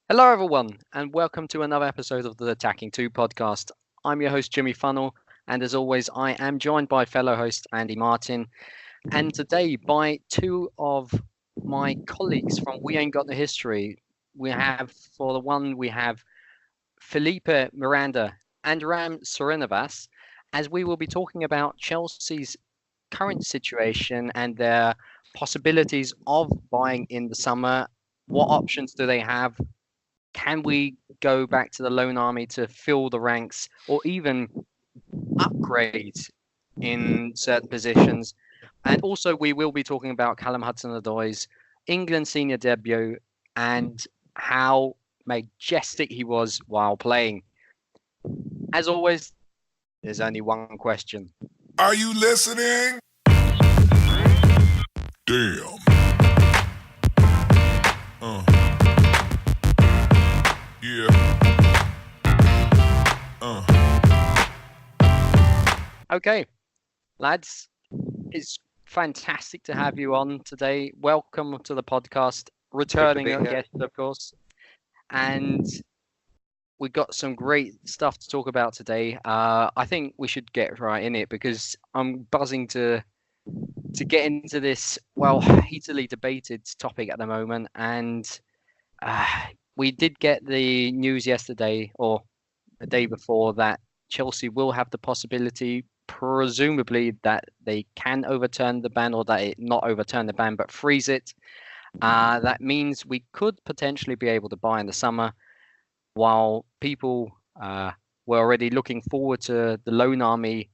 Hello, everyone, and welcome to another episode of the Attacking 2 podcast. I'm your host, Jimmy Funnel, and as always, I am joined by fellow host Andy Martin, and today by two of my colleagues from We Ain't Got the History. For the one, we have Felipe Miranda and Ram Sorinovas, as we will be talking about Chelsea's current situation and their possibilities of buying in the summer. What options do they have? Can we go back to the loan army to fill the ranks or even upgrade in certain positions? And also, we will be talking about Callum Hudson-Odoi's England senior debut and how majestic he was while playing. As always, there's only one question. Are you listening? Damn. Yeah. Okay, lads, it's fantastic to have you on today. Welcome to the podcast. Returning guest, of course. And we got some great stuff to talk about today. I think we should get right in it because I'm buzzing to get into this heatedly debated topic at the moment. And we did get the news yesterday or the day before that Chelsea will have the possibility, presumably, that they can overturn the ban, or that it not overturn the ban but freeze it. That means we could potentially be able to buy in the summer, while people were already looking forward to the loan army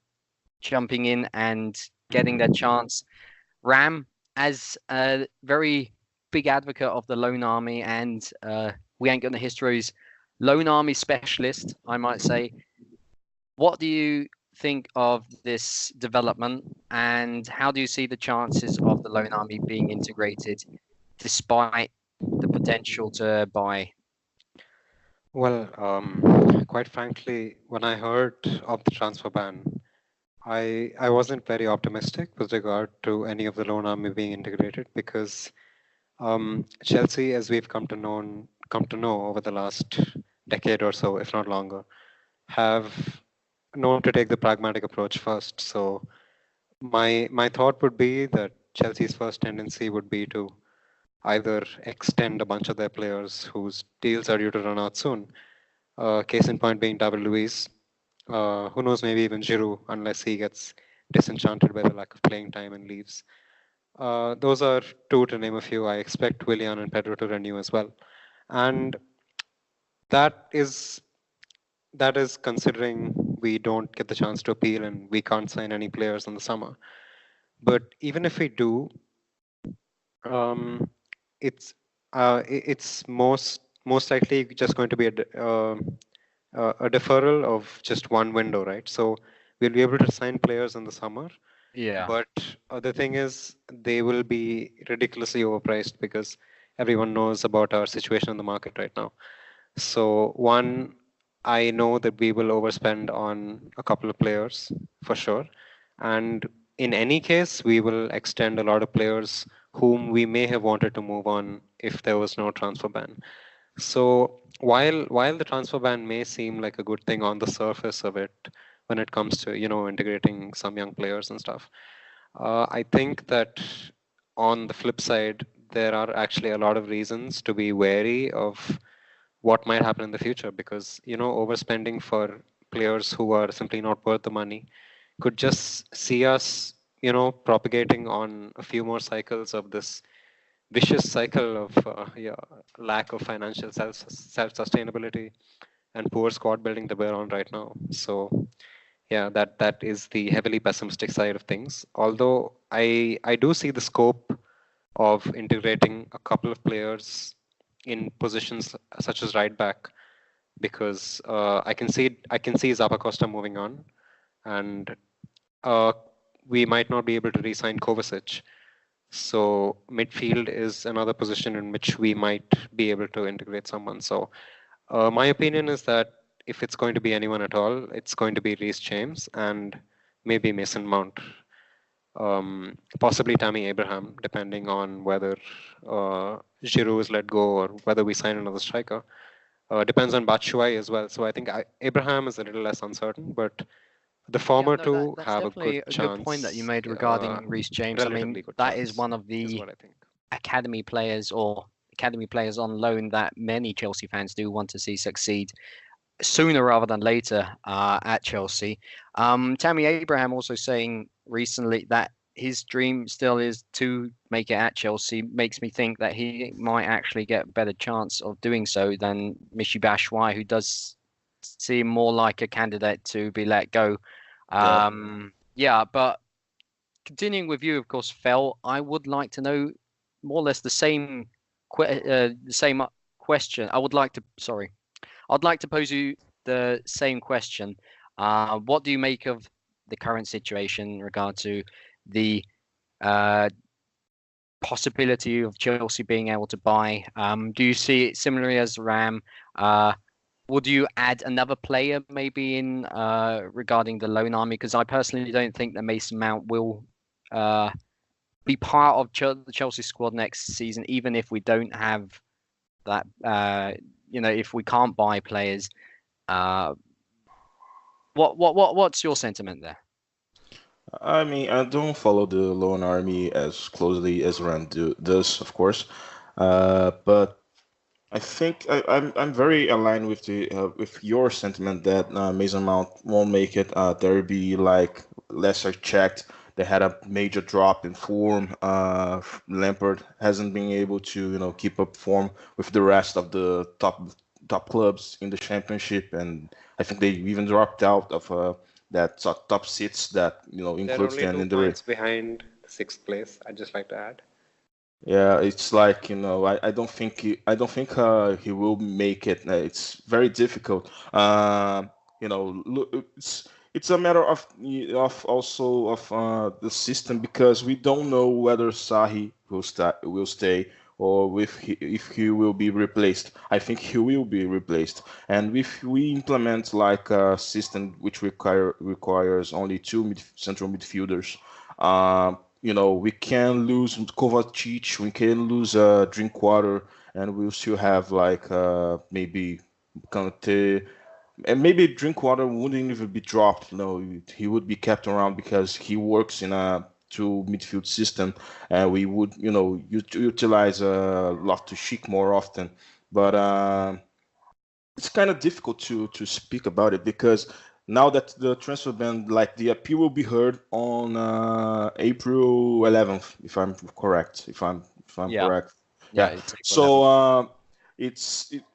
jumping in and getting their chance. Ram, as a very big advocate of the loan army, and We Ain't Got the History's loan army specialist, I might say, what do you think of this development, and how do you see the chances of the loan army being integrated despite the potential to buy? Well, quite frankly, when I heard of the transfer ban, I wasn't very optimistic with regard to any of the loan army being integrated because Chelsea, as we've come to know over the last decade or so, if not longer, have known to take the pragmatic approach first. So my thought would be that Chelsea's first tendency would be to either extend a bunch of their players whose deals are due to run out soon. Case in point being David Luiz. Who knows, maybe even Giroud, unless he gets disenchanted by the lack of playing time and leaves. Those are two to name a few. I expect Willian and Pedro to renew as well. And that is considering we don't get the chance to appeal and we can't sign any players in the summer. But even if we do, it's most likely just going to be a deferral of just one window, right? So we'll be able to sign players in the summer. Yeah. But the thing is, they will be ridiculously overpriced because everyone knows about our situation in the market right now. So one, I know that we will overspend on a couple of players for sure. And in any case, we will extend a lot of players whom we may have wanted to move on if there was no transfer ban. So while the transfer ban may seem like a good thing on the surface of it when it comes to integrating some young players and stuff, I think that on the flip side there are actually a lot of reasons to be wary of what might happen in the future because overspending for players who are simply not worth the money could just see us propagating on a few more cycles of this vicious cycle of lack of financial self-sustainability and poor squad building that we're on right now. So yeah, that is the heavily pessimistic side of things. Although I do see the scope of integrating a couple of players in positions such as right back because I can see Zappa Costa moving on, and we might not be able to re-sign Kovacic. So midfield is another position in which we might be able to integrate someone. So my opinion is that if it's going to be anyone at all, it's going to be Reece James and maybe Mason Mount. possibly Tammy Abraham, depending on whether Giroud is let go or whether we sign another striker. Depends on Batshuayi as well. So I think Abraham is a little less uncertain, but the Yeah, former no, that two that's have a good definitely a good point that you chance, made regarding Reece James. I mean, relatively good that is chance, one of is the what I think. academy players on loan that many Chelsea fans do want to see succeed sooner rather than later at Chelsea. Tammy Abraham also saying recently that his dream still is to make it at Chelsea makes me think that he might actually get a better chance of doing so than Michy Batshuayi, who does seem more like a candidate to be let go. Yeah. Yeah, but continuing with you, of course, Fel, I would like to know more or less the same question. I'd like to pose you the same question. What do you make of the current situation in regard to the uh, possibility of Chelsea being able to buy? Do you see it similarly as Ram? Would you add another player maybe in regarding the loan army? Because I personally don't think that Mason Mount will be part of the Chelsea squad next season, even if we don't have that. If we can't buy players. Uh, what's your sentiment there? I mean, I don't follow the Lone Army as closely as does, of course. But I think I'm very aligned with your sentiment that Mason Mount won't make it. There be like lesser checked. They had a major drop in form. Lampard hasn't been able to keep up form with the rest of the top clubs in the championship, and I think they even dropped out of that top seats that They're includes only them two in the. points behind the sixth place. I'd just like to add. Yeah, it's like I don't think he will make it. It's very difficult. It's a matter of also of the system because we don't know whether Sahi will stay or if he will be replaced. I think he will be replaced. And if we implement like a system which requires only two central midfielders. We can lose Kovacic, we can lose Drinkwater, and we'll still have like maybe Kante, and maybe Drinkwater wouldn't even be dropped. No, he would be kept around because he works in a two midfield system, and we would utilize Loftus-Cheek more often. But it's kind of difficult to speak about it because now that the transfer ban, like the appeal will be heard on April 11th, if I'm correct. If I'm Yeah, correct. yeah, Yeah. it's April So 11th.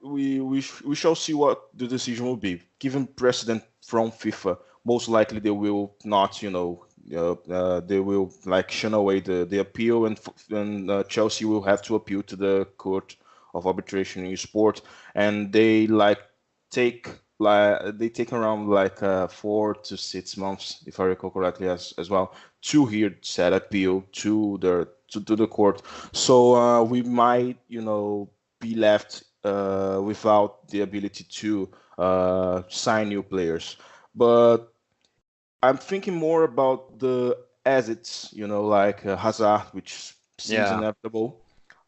we shall see what the decision will be. Given precedent from FIFA, most likely they will not, they will like shun away the appeal, and Chelsea will have to appeal to the court of arbitration in sport, and they take around like 4 to 6 months, if I recall correctly, as well, to hear said appeal to the court. So we might, be left without the ability to sign new players. But I'm thinking more about the assets, like Hazard, which seems Yeah, inevitable.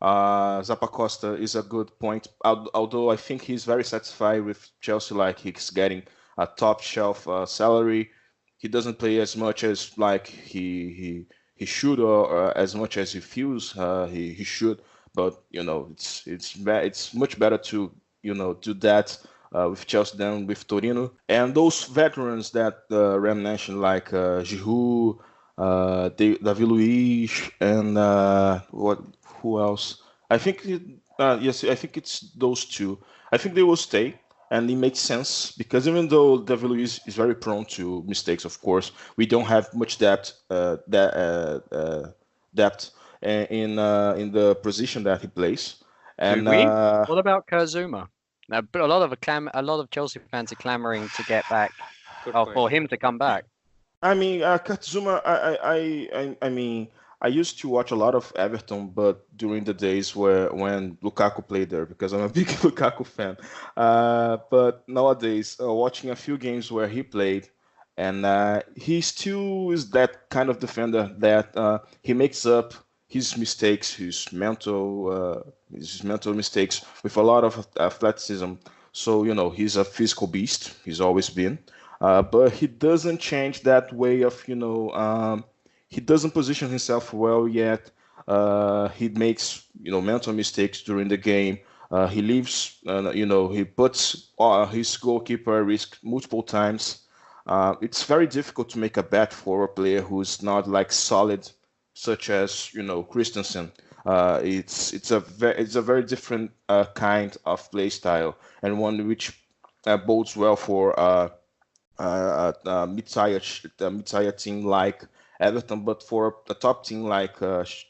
Zappacosta is a good point, although I think he's very satisfied with Chelsea, like he's getting a top shelf salary. He doesn't play as much as like he should, or as much as he feels he should. But it's much better to do that with Chelsea than with Torino. And those veterans that Ram mentioned, like Giroud, David Luiz, and who else? I think yes, I think it's those two. I think they will stay, and it makes sense because even though David Luiz is very prone to mistakes, of course, we don't have much depth in the position that he plays, do and we? What about Kurzuma? Now, but a lot of Chelsea fans are clamoring to get back, Good or point. for him to come back. I mean, Katsuma. I mean, I used to watch a lot of Everton, but during the days when Lukaku played there, because I'm a big Lukaku fan. But nowadays, watching a few games where he played, and he still is that kind of defender that he makes up his mistakes, his mental mistakes with a lot of athleticism. So he's a physical beast. He's always been, but he doesn't change that way of he doesn't position himself well yet. He makes mental mistakes during the game. He leaves, he puts his goalkeeper at risk multiple times. It's very difficult to make a bet for a player who's not like solid, such as Christensen. It's a very different kind of play style, and one which bodes well for mid-tier team like Everton, but for a top team like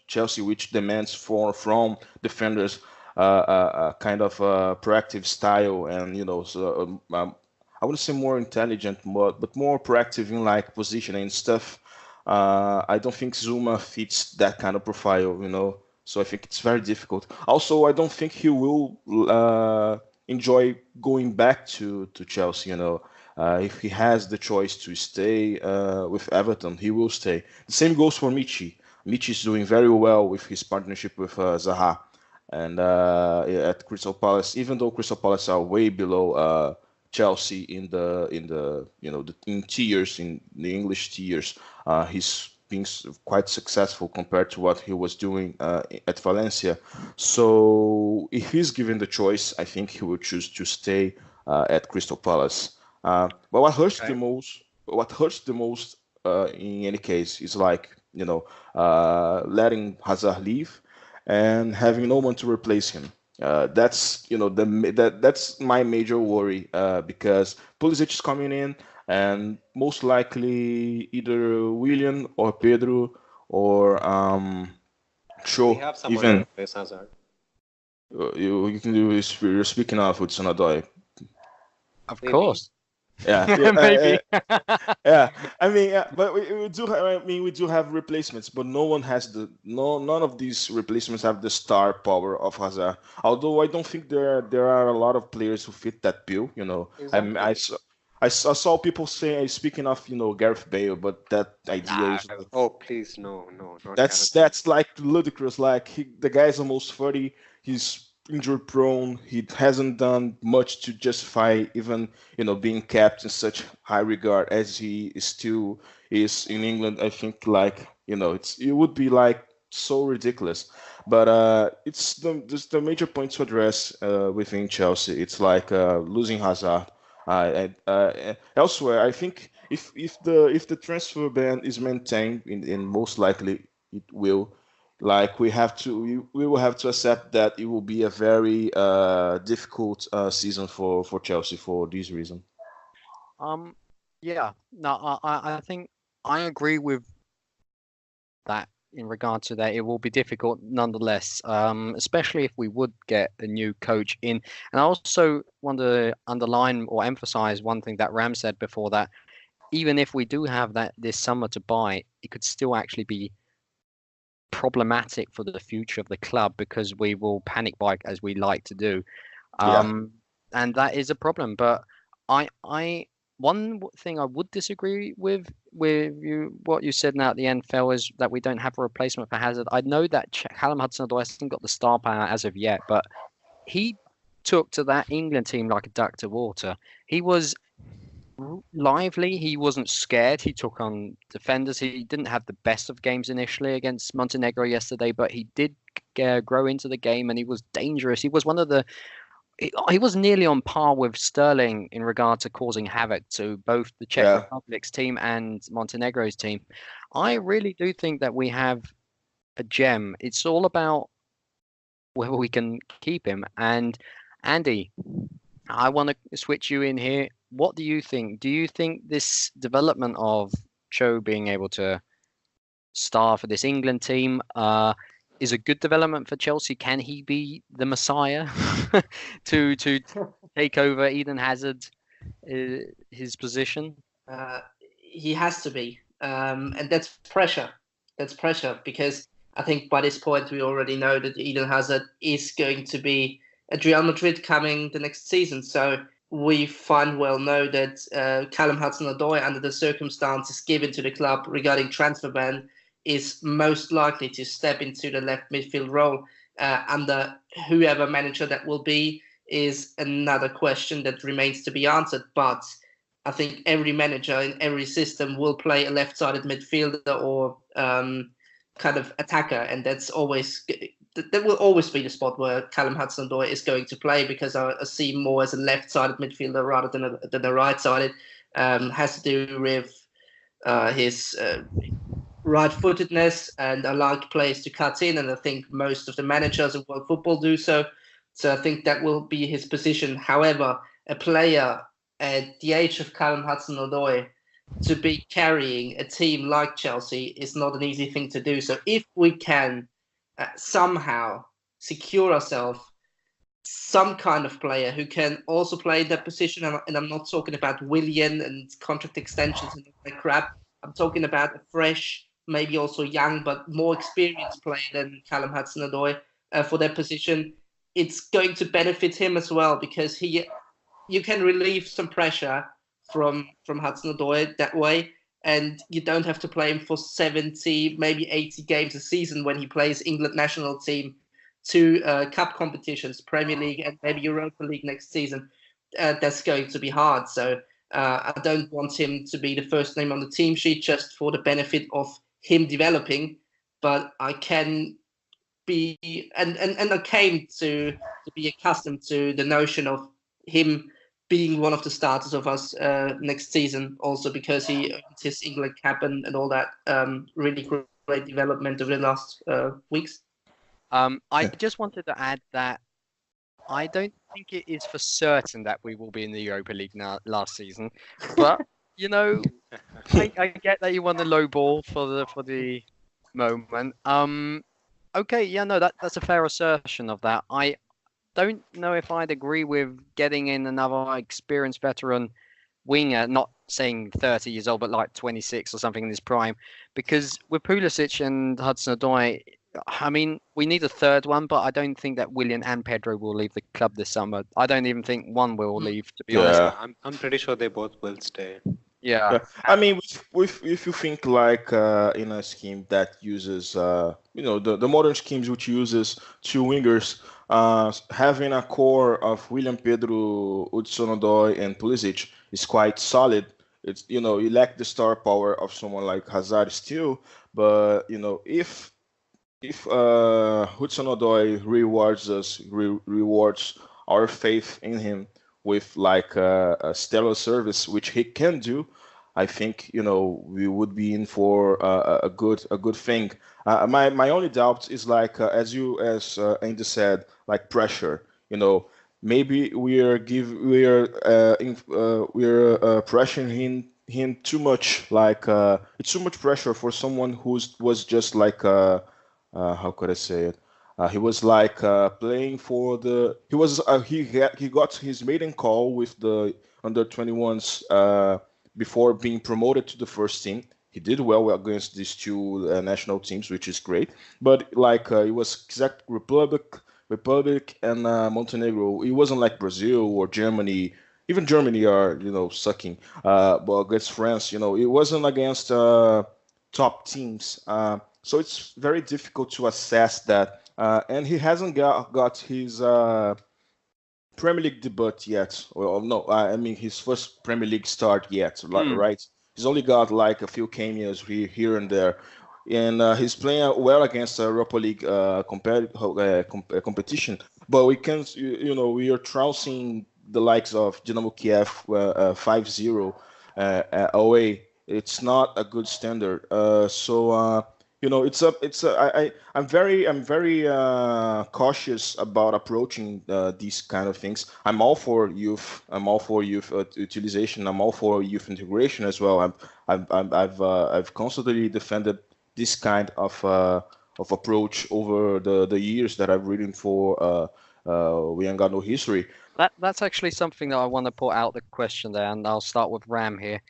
Chelsea, which demands from defenders kind of proactive style, and I wouldn't say more intelligent, but more proactive in like positioning and stuff. I don't think Zuma fits that kind of profile. So I think it's very difficult. Also, I don't think he will enjoy going back to Chelsea. If he has the choice to stay with Everton, he will stay. The same goes for Michi. Michi is doing very well with his partnership with Zaha, and at Crystal Palace. Even though Crystal Palace are way below Chelsea in in tiers, in the English tiers, he's been quite successful compared to what he was doing at Valencia. So if he's given the choice, I think he would choose to stay at Crystal Palace. But what hurts the most in any case is like letting Hazard leave and having no one to replace him. That's that's my major worry because Pulisic is coming in, and most likely either William or Pedro or We Shaw. have someone to Even replace Hazard. you can do is you're speaking of Hudson-Odoi. Of Maybe. course. Yeah, yeah, Maybe. yeah. I mean, yeah, but we do. I mean, we do have replacements, but no one has none of these replacements have the star power of Hazard. Although I don't think there are a lot of players who fit that bill. I Exactly. saw, I saw people say speaking of Gareth Bale, but that idea Nah. is Oh, please, no, no, not that's Gareth Bale. that's like ludicrous. Like the guy is almost 30. He's injury prone. He hasn't done much to justify even being kept in such high regard as he still is in England. I think like it would be like so ridiculous. But it's just the major point to address within Chelsea. It's like losing Hazard. Elsewhere, I think if the transfer ban is maintained, in most likely it will. Like we will have to accept that it will be a very difficult season for Chelsea for this reason. Yeah. No, I think I agree with that in regard to that. It will be difficult nonetheless, especially if we would get a new coach in. And I also want to underline or emphasize one thing that Ram said before, that even if we do have that this summer to buy, it could still actually be problematic for the future of the club because we will panic buy as we like to do. Yeah, And that is a problem. But I one thing I would disagree with you what you said now at the end, Phil, is that we don't have a replacement for Hazard. I know that Callum Hudson-Odoi hasn't got the star power as of yet, but he took to that England team like a duck to water. He was lively. He wasn't scared. He took on defenders. He didn't have the best of games initially against Montenegro yesterday, but he did grow into the game and he was dangerous. He was one of the he was nearly on par with Sterling in regard to causing havoc to both the Czech yeah, Republic's team and Montenegro's team. I really do think that we have a gem. It's all about whether we can keep him. And Andy, I want to switch you in here. What do you think? Do you think this development of Cho being able to star for this England team is a good development for Chelsea? Can he be the Messiah to take over Eden Hazard his position? He has to be, and that's pressure. That's pressure because I think by this point we already know that Eden Hazard is going to be at Real Madrid coming the next season. So we fine well know that Callum Hudson-Odoi, under the circumstances given to the club regarding transfer ban, is most likely to step into the left midfield role under whoever manager that will be is another question that remains to be answered. But I think every manager in every system will play a left-sided midfielder or kind of attacker, and that will always be the spot where Callum Hudson-Odoi is going to play, because I see him more as a left-sided midfielder rather than a right-sided. Has to do with his right-footedness, and I like players to cut in, and I think most of the managers in world football do so. So I think that will be his position. However, a player at the age of Callum Hudson-Odoi to be carrying a team like Chelsea is not an easy thing to do. So if we can somehow secure ourselves some kind of player who can also play that position, and I'm not talking about Willian and contract extensions and all that crap. I'm talking about a fresh, maybe also young, but more experienced player than Callum Hudson-Odoi for that position. It's going to benefit him as well, because you can relieve some pressure from Hudson-Odoi that way, and you don't have to play him for 70, maybe 80 games a season when he plays England national team, to cup competitions, Premier League and maybe Europa League next season. That's going to be hard. So I don't want him to be the first name on the team sheet just for the benefit of him developing, but I can be and I came to be accustomed to the notion of him being one of the starters of us next season, also because he earned his England cap and all that really great development over the last weeks. I just wanted to add that I don't think it is for certain that we will be in the Europa League last season, but you know, I get that you want the low ball for the moment. Okay, yeah, no, that's a fair assertion of that. I don't know if I'd agree with getting in another experienced veteran winger, not saying 30 years old, but like 26 or something in his prime, because with Pulisic and Hudson-Odoi, I mean, we need a third one, but I don't think that Willian and Pedro will leave the club this summer. I don't even think one will leave, to be honest. I'm pretty sure they both will stay. Yeah. I mean, if you think like in a scheme that uses, the modern schemes which uses two wingers, having a core of William Pedro, Hudson-Odoi, and Pulisic is quite solid. It's you lack the star power of someone like Hazard still, but if Hudson-Odoi rewards our faith in him with like a stellar service, which he can do, I think we would be in for a good thing. My only doubt is like as Andy said, like pressure. Maybe we are pressuring him too much. Like it's too much pressure for someone who was just like how could I say it? He was like playing for the. He got his maiden call with the under 21s before being promoted to the first team. He did well against these two national teams, which is great. But like it was Czech Republic and Montenegro. It wasn't like Brazil or Germany. Even Germany are sucking. But against France, it wasn't against top teams. So it's very difficult to assess that. And he hasn't got his Premier League debut yet. Well, no, I mean his first Premier League start yet, right? He's only got like a few cameos here and there. And he's playing well against Europa League competition. But we can, we are trouncing the likes of Dynamo Kiev 5-0 away. It's not a good standard. I'm very cautious about approaching these kind of things. I'm all for youth. I'm all for youth utilization. I'm all for youth integration as well. I've constantly defended this kind of approach over the years that I've written for Wiangano history. That's actually something that I want to put out the question there, and I'll start with Ram here.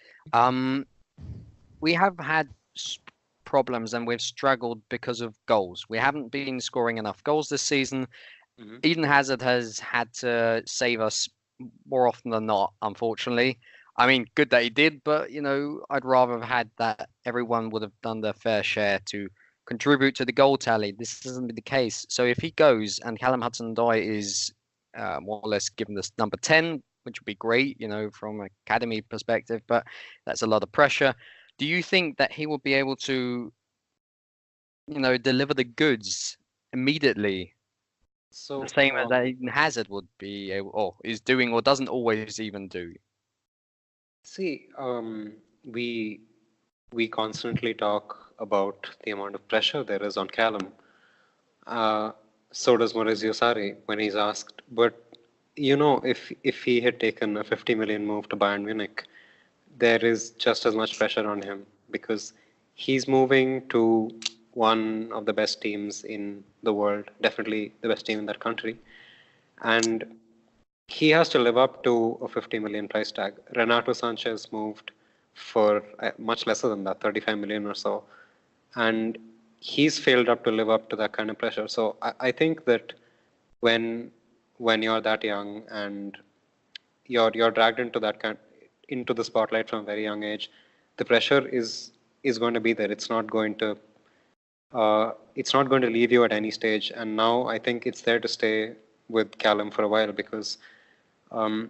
We have had problems and we've struggled because of goals. We haven't been scoring enough goals this season. Eden Hazard has had to save us more often than not, unfortunately. I mean, good that he did, but I'd rather have had that everyone would have done their fair share to contribute to the goal tally. This doesn't be the case. So if he goes and Callum Hudson-Odoi is more or less given this number 10, which would be great, from an academy perspective, but that's a lot of pressure. Do you think that he will be able to, deliver the goods immediately? So The same as Eden Hazard would be able, or is doing, or doesn't always even do. see, we constantly talk about the amount of pressure there is on Callum. So does Maurizio Sarri when he's asked. But if he had taken a 50 million move to Bayern Munich, there is just as much pressure on him because he's moving to one of the best teams in the world, definitely the best team in that country, and he has to live up to a 50 million price tag. Renato Sanchez moved for much lesser than that, 35 million or so, and he's failed up to live up to that kind of pressure. So I think that when you're that young and you're dragged into into the spotlight from a very young age, the pressure is going to be there. It's not going to leave you at any stage. And now I think it's there to stay with Callum for a while because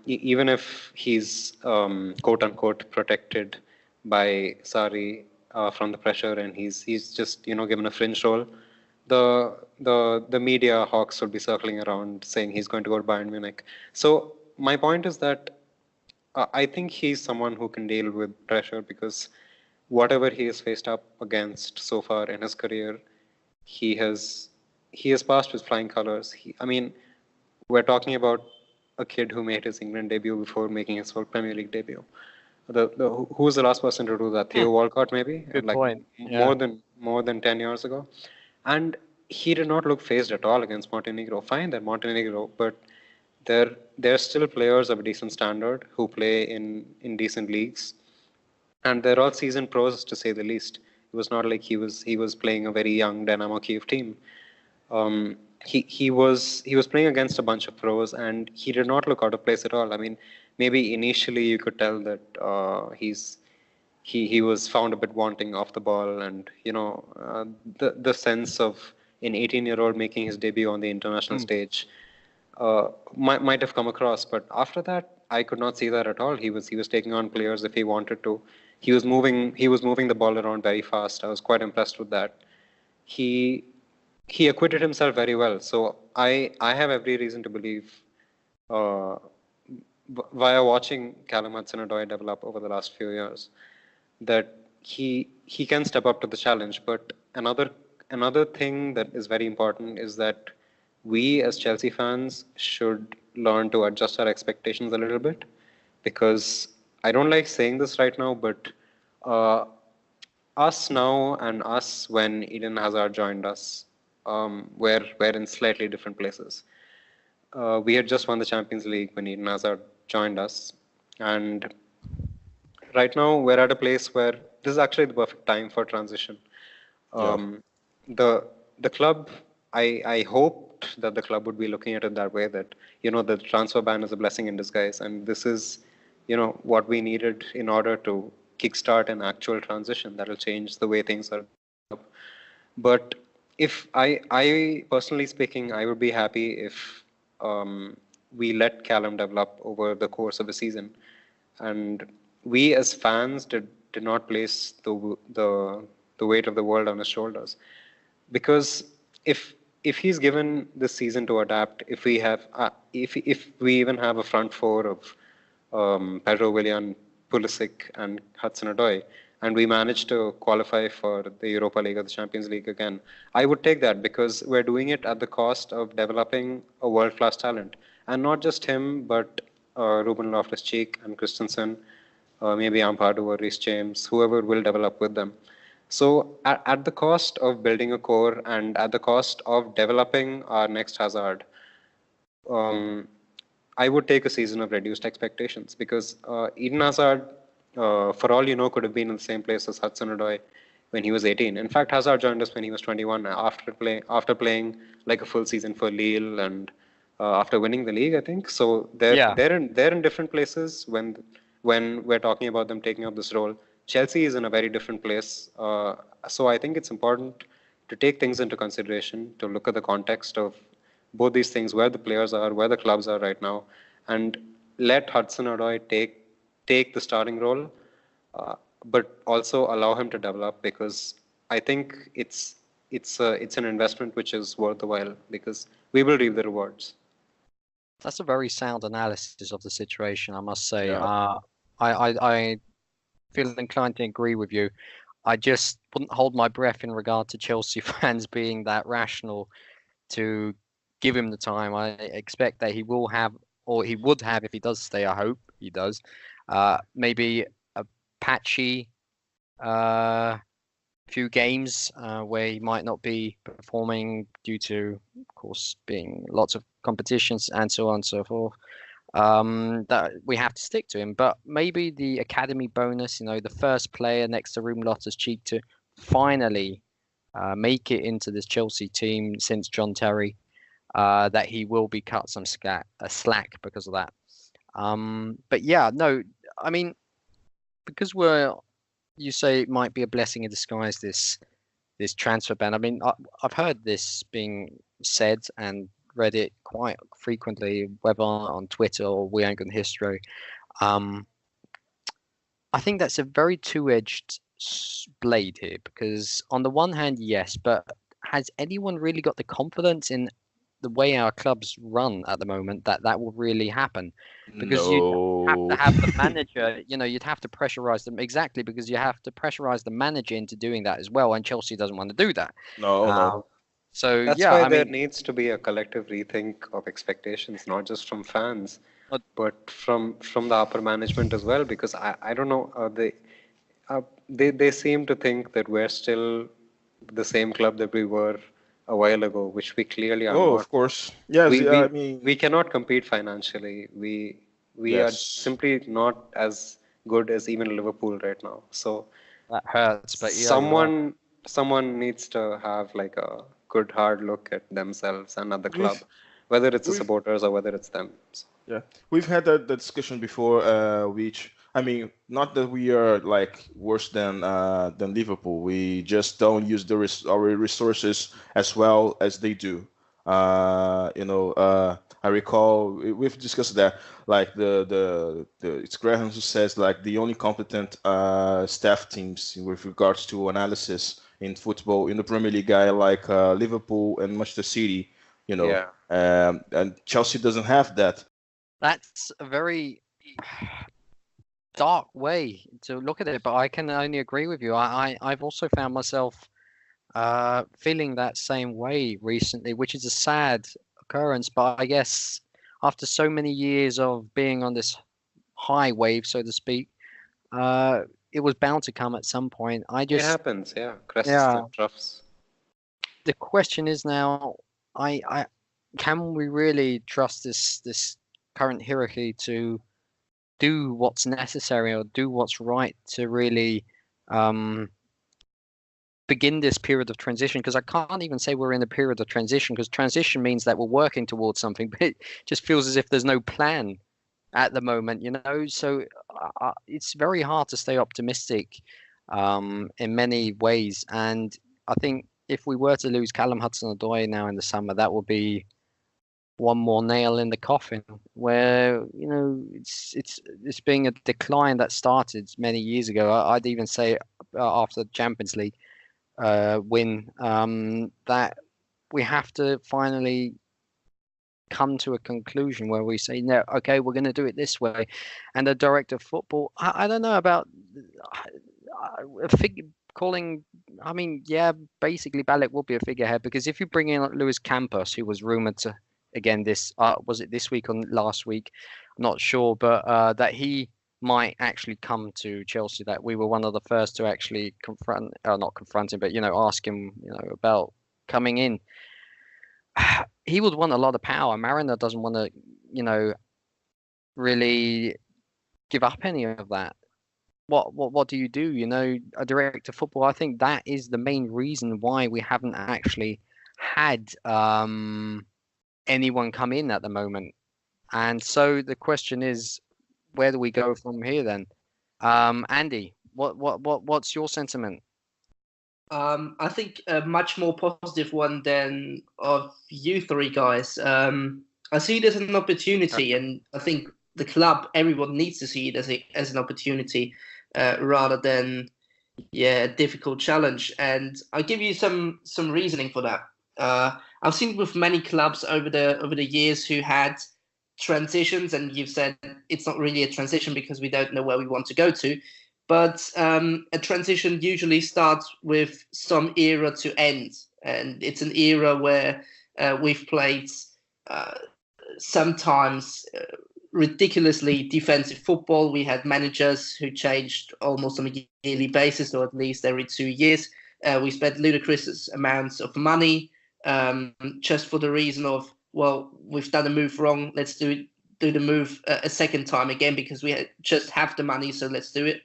even if he's quote unquote protected by Sari from the pressure and he's just given a fringe role, the media hawks will be circling around saying he's going to go to Bayern Munich. So my point is that I think he's someone who can deal with pressure because whatever he has faced up against so far in his career, he has passed with flying colors. I mean, we're talking about a kid who made his England debut before making his full Premier League debut. Who was the last person to do that? Theo Walcott, maybe. Good point. More than 10 years ago, and he did not look phased at all against Montenegro. Fine, that Montenegro, but they're still players of a decent standard who play in decent leagues, and they're all seasoned pros to say the least. It was not like he was playing a very young Dynamo Kiev team. He was playing against a bunch of pros, and he did not look out of place at all. I mean, maybe initially you could tell that he was found a bit wanting off the ball, and the sense of an 18-year-old making his debut on the international stage might have come across. But after that, I could not see that at all. He was taking on players if he wanted to. He was moving the ball around very fast. I was quite impressed with that. He acquitted himself very well. So I have every reason to believe, via watching Callum Hudson-Odoi develop over the last few years, that he can step up to the challenge. But another thing that is very important is that we as Chelsea fans should learn to adjust our expectations a little bit, because I don't like saying this right now, but us now and us when Eden Hazard joined us, we're in slightly different places. We had just won the Champions League when Eden Hazard joined us, and right now we're at a place where this is actually the perfect time for transition. The club, I hoped that the club would be looking at it that way, that the transfer ban is a blessing in disguise, and this is what we needed in order to kickstart an actual transition that will change the way things are. But if I personally speaking, I would be happy if we let Callum develop over the course of a season, and we as fans did not place the weight of the world on his shoulders, because if he's given this season to adapt, if we have if we even have a front four of Pedro Willian, Pulisic, and Hudson-Odoi, and we manage to qualify for the Europa League or the Champions League again, I would take that, because we're doing it at the cost of developing a world-class talent, and not just him, but Ruben Loftus-Cheek and Christensen, maybe Ampadu or Reece James, whoever will develop with them. So at the cost of building a core and at the cost of developing our next Hazard, I would take a season of reduced expectations, because Eden Hazard, for all you know, could have been in the same place as Hudson-Odoi when he was 18. In fact, Hazard joined us when he was 21 after playing like a full season for Lille and after winning the league, I think. So they're in different places when we're talking about them taking up this role. Chelsea is in a very different place. So I think it's important to take things into consideration, to look at the context of both these things, where the players are, where the clubs are right now, and let Hudson-Odoi take the starting role, but also allow him to develop, because I think it's an investment which is worth the while, because we will reap the rewards. That's a very sound analysis of the situation, I must say. Yeah. I feel inclined to agree with you. I just wouldn't hold my breath in regard to Chelsea fans being that rational to give him the time. I expect that he will have, or he would have if he does stay. I hope he does. Maybe a patchy few games where he might not be performing due to, of course, being lots of competitions and so on and so forth. That we have to stick to him. But maybe the academy bonus, the first player next to Ruben Loftus-Cheek to finally make it into this Chelsea team since John Terry, that he will be cut some slack because of that. But yeah, no, I mean, because you say it might be a blessing in disguise, this transfer ban. I mean, I've heard this being said and read it quite frequently, whether on Twitter or We Ain't Gonna History. I think that's a very two-edged blade here, because on the one hand, yes, but has anyone really got the confidence in the way our clubs run at the moment that will really happen? Because you have to have the manager, you'd have to pressurize them, exactly, because you have to pressurize the manager into doing that as well, and Chelsea doesn't want to do that. No. So that's why there needs to be a collective rethink of expectations, not just from fans, but from the upper management as well. Because I don't know, they seem to think that we're still the same club that we were a while ago, which we clearly are not. Oh, of course. Yes, I mean, we cannot compete financially. We are simply not as good as even Liverpool right now. So that hurts. But someone needs to have like a good hard look at themselves and at the club, whether it's the supporters or whether it's them. So. Yeah, we've had that discussion before, which, I mean, not that we are like worse than Liverpool. We just don't use our resources as well as they do. I recall we've discussed that, like it's Graham who says like the only competent staff teams with regards to analysis in football in the Premier League guy like Liverpool and Manchester City. And Chelsea doesn't have that. That's a very dark way to look at it, but I can only agree with you. I've also found myself feeling that same way recently, which is a sad occurrence. But I guess after so many years of being on this high wave, so to speak, it was bound to come at some point. It happens, yeah. Crests and troughs. The question is now, can we really trust this current hierarchy to do what's necessary or do what's right to really begin this period of transition? Because I can't even say we're in a period of transition, because transition means that we're working towards something, but it just feels as if there's no plan at the moment, so it's very hard to stay optimistic in many ways. And I think if we were to lose Callum Hudson-Odoi now in the summer, that will be one more nail in the coffin, where it's being a decline that started many years ago. I'd even say after the Champions League win, that we have to finally come to a conclusion where we say, no, okay, we're going to do it this way. And the director of football, I don't know about calling. I mean, yeah, basically Balak will be a figurehead, because if you bring in Luis Campos, who was rumored to, again, was it this week or last week? I'm not sure, but that he might actually come to Chelsea, that we were one of the first to actually not confront him, but ask him, about coming in. He would want a lot of power. Mariner doesn't want to, really give up any of that. What do you do? A director of football, I think that is the main reason why we haven't actually had anyone come in at the moment. And so the question is, where do we go from here then? Andy, what's your sentiment? I think a much more positive one than of you three guys. I see it as an opportunity, and I think the club, everyone needs to see it as an opportunity rather than a difficult challenge. And I'll give you some reasoning for that. I've seen with many clubs over the years who had transitions, and you've said it's not really a transition because we don't know where we want to go to. But a transition usually starts with some era to end, and it's an era where we've played sometimes ridiculously defensive football. We had managers who changed almost on a yearly basis, or at least every 2 years. We spent ludicrous amounts of money just for the reason of, well, we've done a move wrong. Let's do the move a second time again because we just have the money, so let's do it.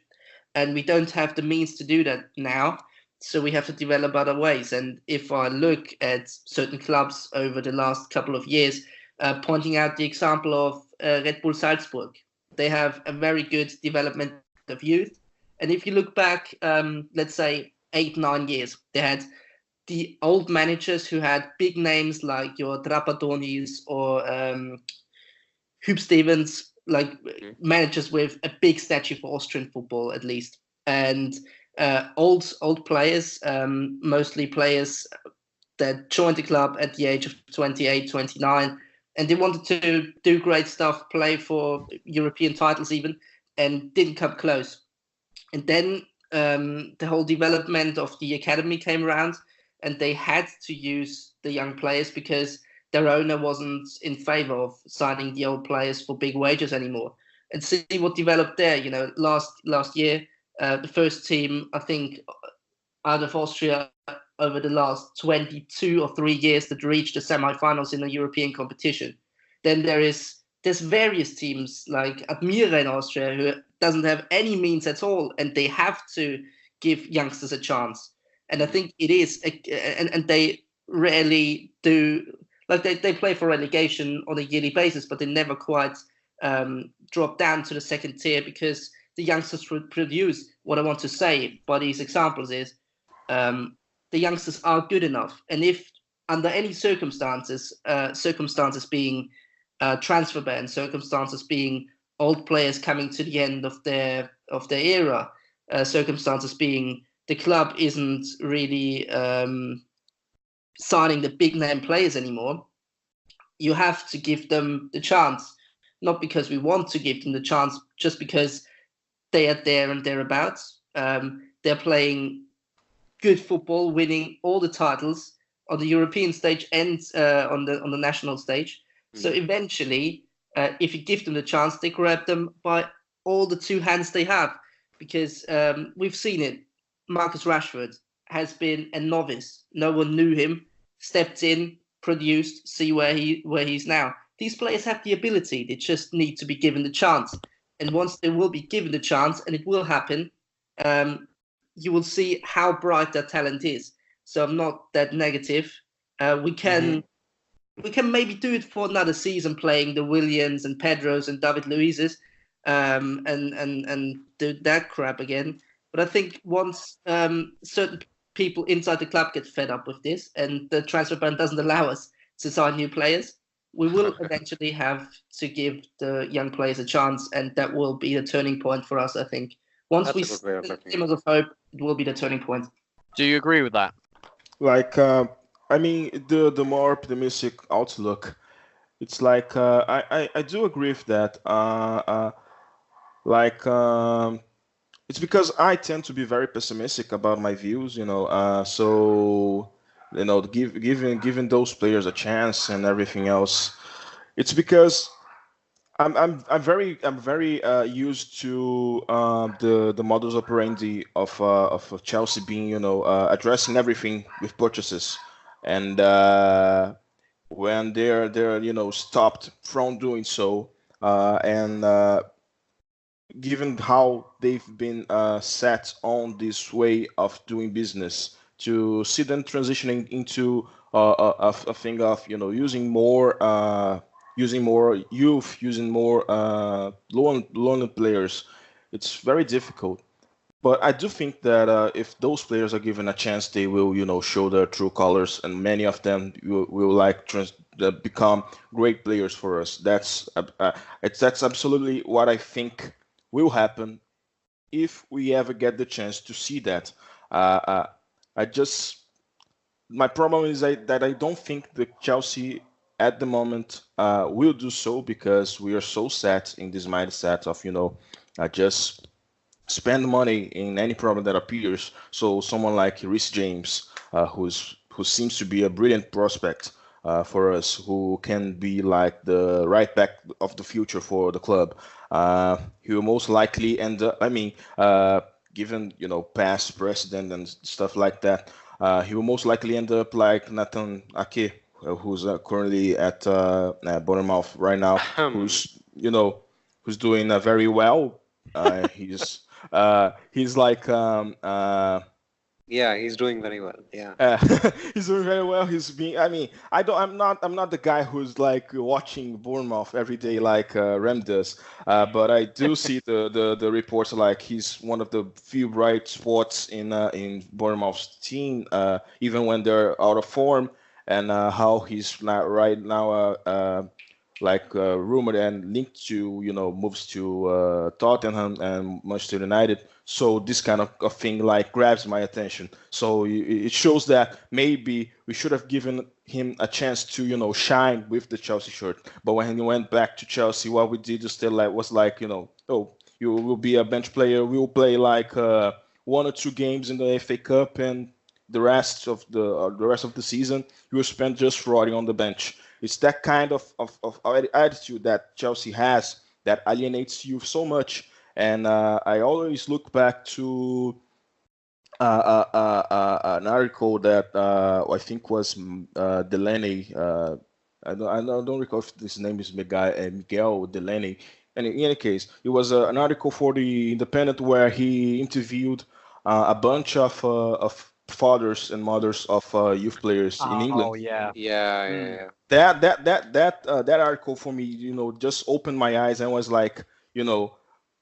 And we don't have the means to do that now, so we have to develop other ways. And if I look at certain clubs over the last couple of years, pointing out the example of Red Bull Salzburg, they have a very good development of youth. And if you look back, let's say 8-9 years, they had the old managers who had big names like your Trapattoni's or Huub Stevens, like managers with a big stature for Austrian football, at least. And old players, mostly players that joined the club at the age of 28, 29, and they wanted to do great stuff, play for European titles even, and didn't come close. And then the whole development of the academy came around, and they had to use the young players because their owner wasn't in favor of signing the old players for big wages anymore. And see what developed there. You know, last year, the first team, I think, out of Austria over the last 22 or 3 years that reached the semi-finals in a European competition. Then there's various teams like Admira in Austria who doesn't have any means at all, and they have to give youngsters a chance. And I think it is, and they rarely do. Like they play for relegation on a yearly basis, but they never quite drop down to the second tier because the youngsters produce. What I want to say by these examples is the youngsters are good enough. And if under any circumstances, circumstances being transfer ban, circumstances being old players coming to the end of their era, circumstances being the club isn't really signing the big name players anymore, you have to give them the chance, not because we want to give them the chance, just because they are there and thereabouts. They're playing good football, winning all the titles on the European stage and on the national stage. So eventually, if you give them the chance, they grab them by all the two hands they have, because we've seen it. Marcus Rashford has been a novice. No one knew him, stepped in, produced, see where he's now. These players have the ability. They just need to be given the chance. And once they will be given the chance, and it will happen, you will see how bright their talent is. So I'm not that negative. We can maybe do it for another season, playing the Williams and Pedros and David Luizes, and do that crap again. But I think once certain people inside the club get fed up with this, and the transfer ban doesn't allow us to sign new players, we will eventually have to give the young players a chance, and that will be the turning point for us, I think. Once we see the glimmers of hope, it will be the turning point. Do you agree with that? Like, I mean, the more optimistic outlook, it's like I do agree with that. It's because I tend to be very pessimistic about my views, you know. So, you know, giving those players a chance and everything else, it's because I'm very used to the modus operandi of Chelsea being, you know, addressing everything with purchases, and when they're you know stopped from doing so, and given how they've been set on this way of doing business, to see them transitioning into a thing of using more youth, using more loan players. It's very difficult. But I do think that if those players are given a chance, they will, show their true colors, and many of them will become great players for us. That's absolutely what I think will happen if we ever get the chance to see that. Uh, uh, I just My problem is that I don't think the Chelsea at the moment will do so because we are so set in this mindset of just spend money in any problem that appears. So someone like Reece James, who seems to be a brilliant prospect for us, who can be like the right back of the future for the club. He will most likely end up. Given past precedent and stuff like that, he will most likely end up like Nathan Ake, who's currently at Bournemouth right now, who's doing very well. He's like Yeah, he's doing very well. Yeah. he's doing very well. He's being. I mean, I'm not the guy who's like watching Bournemouth every day like Rem does. But I do see the reports like he's one of the few bright spots in Bournemouth's team, even when they're out of form, and how he's not right now. Rumored and linked to moves to Tottenham and Manchester United. So this kind of thing like grabs my attention. So it shows that maybe we should have given him a chance to shine with the Chelsea shirt. But when he went back to Chelsea, what we did was like oh, you will be a bench player. We will play like one or two games in the FA Cup, and the rest of the season you will spend just rotting on the bench. It's that kind of attitude that Chelsea has that alienates you so much. And I always look back to an article that I think was Delaney. I don't recall if this name is Miguel Delaney. And in any case, it was an article for the Independent where he interviewed a bunch of fathers and mothers of youth players in England. Oh yeah. Yeah. That article for me, just opened my eyes and was like,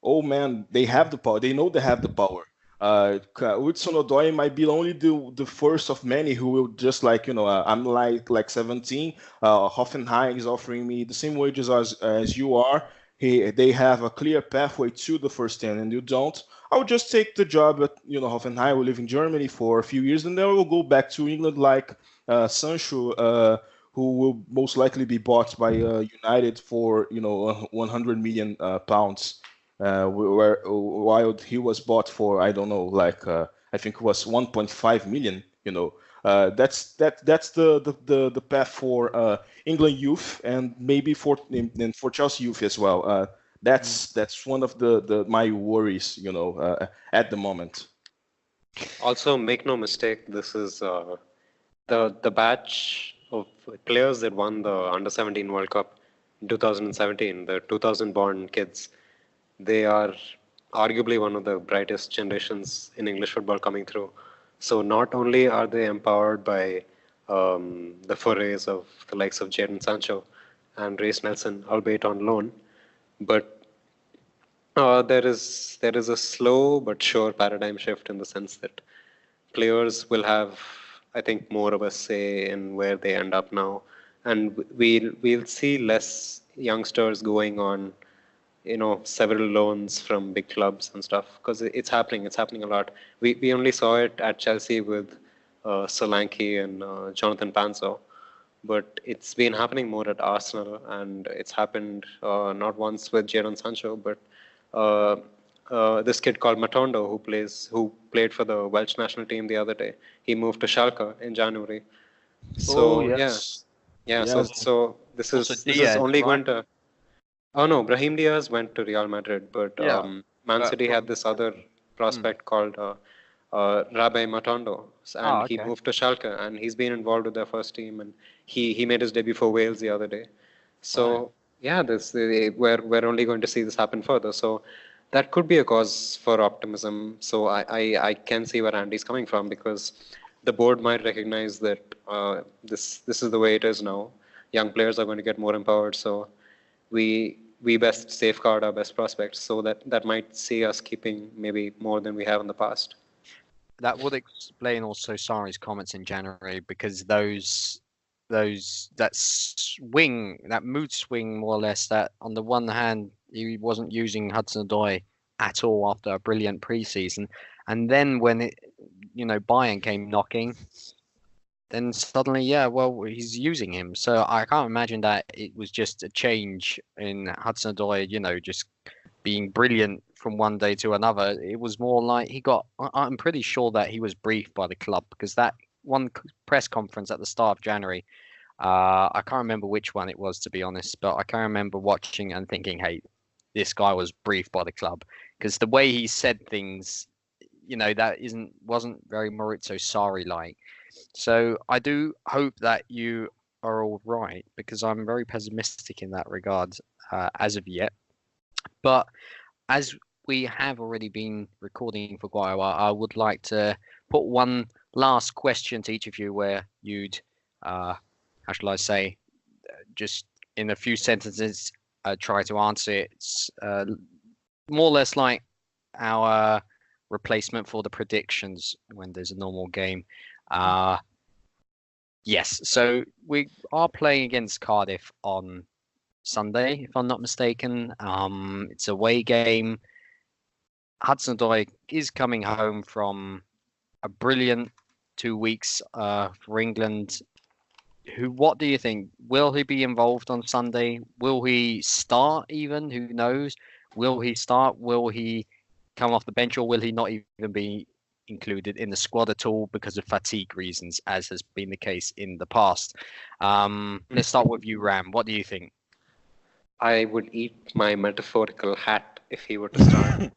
oh man, they have the power. They know they have the power. Hudson-Odoi might be only the first of many who will just like, I'm like 17. Hoffenheim is offering me the same wages as you are. They have a clear pathway to the first 10 and you don't. I would just take the job at Hoffenheim. I will live in Germany for a few years and then I will go back to England like Sancho, who will most likely be bought by United for 100 million pounds. While he was bought for I don't know, like I think it was 1.5 million. That's the path for England youth and maybe for Chelsea youth as well. That's one of my worries, at the moment. Also, make no mistake, this is the batch of players that won the Under 17 World Cup in 2017, the 2000 born kids. They are arguably one of the brightest generations in English football coming through. So not only are they empowered by the forays of the likes of Jadon Sancho and Reece Nelson, albeit on loan, but there is a slow but sure paradigm shift in the sense that players will have, I think, more of a say in where they end up now, and we'll see less youngsters going on several loans from big clubs and stuff, because it's happening a lot. We only saw it at Chelsea with Solanke and Jonathan Panso, but it's been happening more at Arsenal, and it's happened not once with Jadon Sancho, but this kid called Matondo who played for the Welsh national team the other day. He moved to Schalke in January. So Yes. yeah. Yes. So this is only going to. Oh no, Brahim Diaz went to Real Madrid, but Man City had this other prospect called Rabbi Matondo, and he moved to Schalke, and he's been involved with their first team, and he made his debut for Wales the other day. So we're only going to see this happen further. So that could be a cause for optimism. So I can see where Andy's coming from, because the board might recognize that this is the way it is now. Young players are going to get more empowered, so we best safeguard our best prospects. So that might see us keeping maybe more than we have in the past. That would explain also Sari's comments in January, because that swing, that mood swing, more or less, that on the one hand he wasn't using Hudson-Odoi at all after a brilliant preseason, and then when Bayern came knocking, then suddenly, yeah, well, he's using him. So I can't imagine that it was just a change in Hudson-Odoi, just being brilliant from one day to another. It was more like I'm pretty sure that he was briefed by the club, because that one press conference at the start of January, I can't remember which one it was, to be honest, but I can remember watching and thinking, hey, this guy was briefed by the club, because the way he said things, that wasn't very Maurizio Sarri like. So I do hope that you are all right, because I'm very pessimistic in that regard as of yet. But as we have already been recording for quite a while, I would like to put one last question to each of you, where you'd, how shall I say, just in a few sentences, try to answer it. It's more or less like our replacement for the predictions when there's a normal game. Yes, so we are playing against Cardiff on Sunday, if I'm not mistaken. It's a away game. Hudson-Odoi is coming home from a brilliant 2 weeks for England. What do you think? Will he be involved on Sunday? Will he start even? Who knows? Will he start? Will he come off the bench, or will he not even be included in the squad at all because of fatigue reasons, as has been the case in the past? Let's start with you, Ram. What do you think? I would eat my metaphorical hat if he were to start.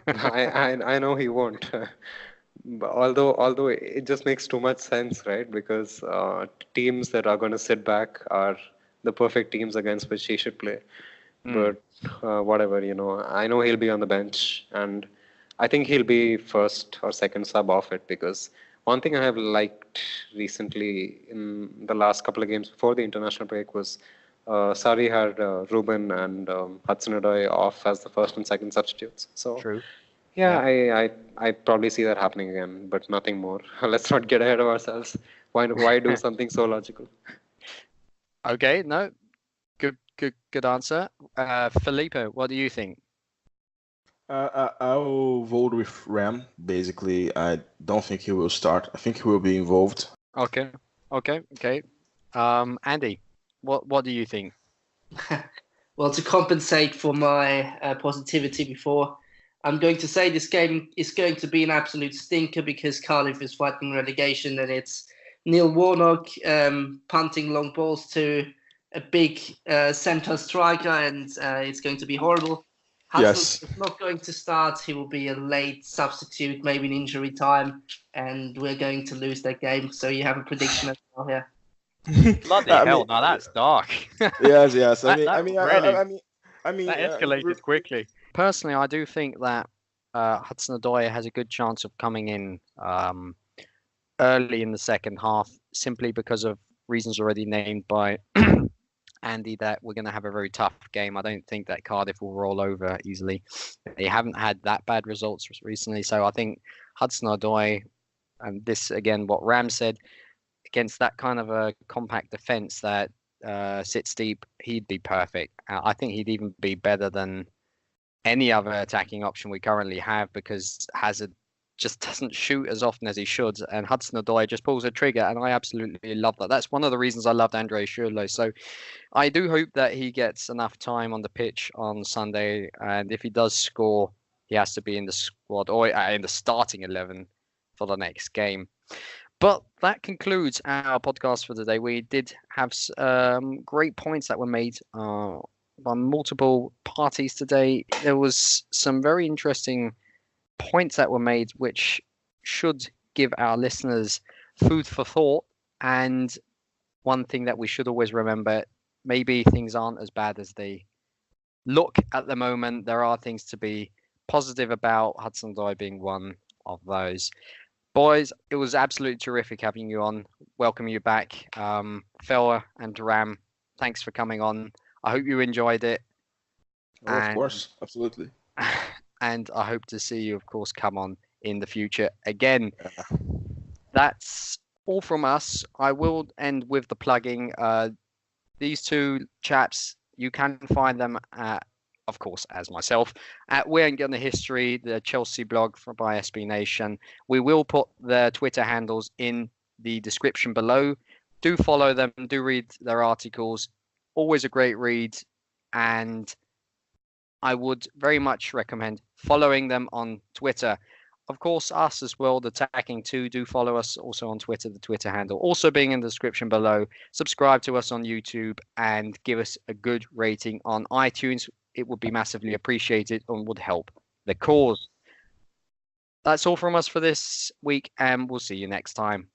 I know he won't. But although it just makes too much sense, right? Because teams that are going to sit back are the perfect teams against which he should play. But whatever, I know he'll be on the bench, and I think he'll be first or second sub off it, because one thing I have liked recently in the last couple of games before the international break was Sarri had Ruben and Hudson-Odoi off as the first and second substitutes. So True. Yeah, I probably see that happening again, but nothing more. Let's not get ahead of ourselves. Why do something so logical? Okay, no, good answer. Felipe, what do you think? I'll vote with Ram. Basically, I don't think he will start. I think he will be involved. Okay. Andy, what do you think? Well, to compensate for my positivity before, I'm going to say this game is going to be an absolute stinker, because Cardiff is fighting relegation, and it's Neil Warnock punting long balls to a big centre striker, and it's going to be horrible. Hudson is not going to start. He will be a late substitute, maybe in injury time, and we're going to lose that game. So you have a prediction as well here. Bloody hell! Now that's dark. Yes. I mean, that escalated quickly. Personally, I do think that Hudson-Odoi has a good chance of coming in early in the second half, simply because of reasons already named by Andy, that we're going to have a very tough game. I don't think that Cardiff will roll over easily. They haven't had that bad results recently, so I think Hudson-Odoi, and this again, what Ram said, against that kind of a compact defence that sits deep, he'd be perfect. I think he'd even be better than any other attacking option we currently have, because Hazard just doesn't shoot as often as he should, and Hudson-Odoi just pulls a trigger, and I absolutely love that. That's one of the reasons I loved Andre Schürrle. So I do hope that he gets enough time on the pitch on Sunday, and if he does score, he has to be in the squad or in the starting 11 for the next game. But that concludes our podcast for today. We did have great points that were made by multiple parties today. There was some very interesting points that were made, which should give our listeners food for thought. And one thing that we should always remember, maybe things aren't as bad as they look at the moment. There are things to be positive about, Hudson-Odoi being one of those. Boys, it was absolutely terrific having you on. Welcome you back. Fella and Ram, thanks for coming on. I hope you enjoyed it. Oh, of course, absolutely. And I hope to see you, of course, come on in the future again. That's all from us. I will end with the plugging. These two chaps, you can find them at, of course, as myself, at We Ain't Getting the History, the Chelsea blog by SB Nation. We will put their Twitter handles in the description below. Do follow them, do read their articles. Always a great read. And I would very much recommend following them on Twitter. Of course, us as well, the Tacking 2, do follow us also on Twitter, the Twitter handle also being in the description below. Subscribe to us on YouTube and give us a good rating on iTunes. It would be massively appreciated and would help the cause. That's all from us for this week, and we'll see you next time.